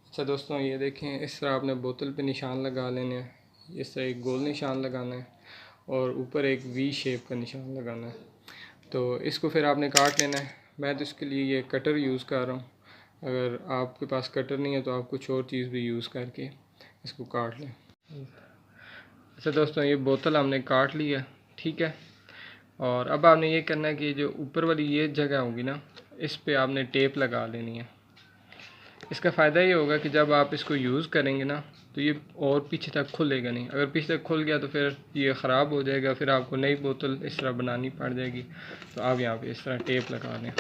अच्छा दोस्तों, ये देखें, इस तरह आपने बोतल पे निशान लगा लेने हैं। इस तरह एक गोल निशान लगाना है और ऊपर एक वी शेप का निशान लगाना है। तो इसको फिर आपने काट लेना है। मैं तो इसके लिए ये कटर यूज़ कर रहा हूँ। अगर आपके पास कटर नहीं है तो आप कुछ और चीज़ भी यूज़ करके इसको काट लें। अच्छा दोस्तों, ये बोतल हमने काट ली है, ठीक है। और अब आपने ये करना है कि जो ऊपर वाली ये जगह होगी ना, इस पे आपने टेप लगा लेनी है। इसका फ़ायदा ये होगा कि जब आप इसको यूज़ करेंगे ना, तो ये और पीछे तक खुलेगा नहीं। अगर पीछे तक खुल गया तो फिर ये ख़राब हो जाएगा, फिर आपको नई बोतल इस तरह बनानी पड़ जाएगी। तो आप यहाँ पे इस तरह टेप लगा लें।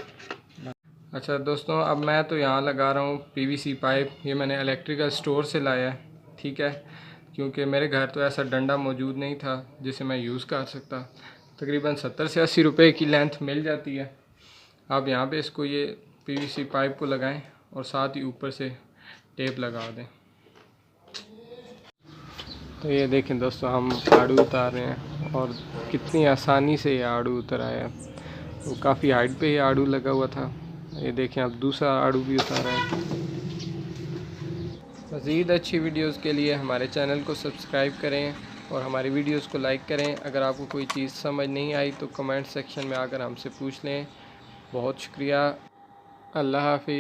अच्छा दोस्तों, अब मैं तो यहाँ लगा रहा हूँ पीवीसी पाइप। ये मैंने इलेक्ट्रिकल स्टोर से लाया है, ठीक है, क्योंकि मेरे घर तो ऐसा डंडा मौजूद नहीं था जिसे मैं यूज़ कर सकता। तकरीबन 70 से 80 रुपए की लेंथ मिल जाती है। आप यहाँ पे इसको ये पीवीसी पाइप को लगाएं और साथ ही ऊपर से टेप लगा दें। तो ये देखें दोस्तों, हम आड़ू उतार रहे हैं और कितनी आसानी से ये आड़ू उतर आया। वो काफ़ी हाइट पे ये आड़ू लगा हुआ था। ये देखें, अब दूसरा आड़ू भी उतारा है। मज़ीद अच्छी वीडियोस के लिए हमारे चैनल को सब्सक्राइब करें और हमारी वीडियोस को लाइक करें। अगर आपको कोई चीज़ समझ नहीं आई तो कमेंट सेक्शन में आकर हमसे पूछ लें। बहुत शुक्रिया। अल्लाह हाफ़िज़।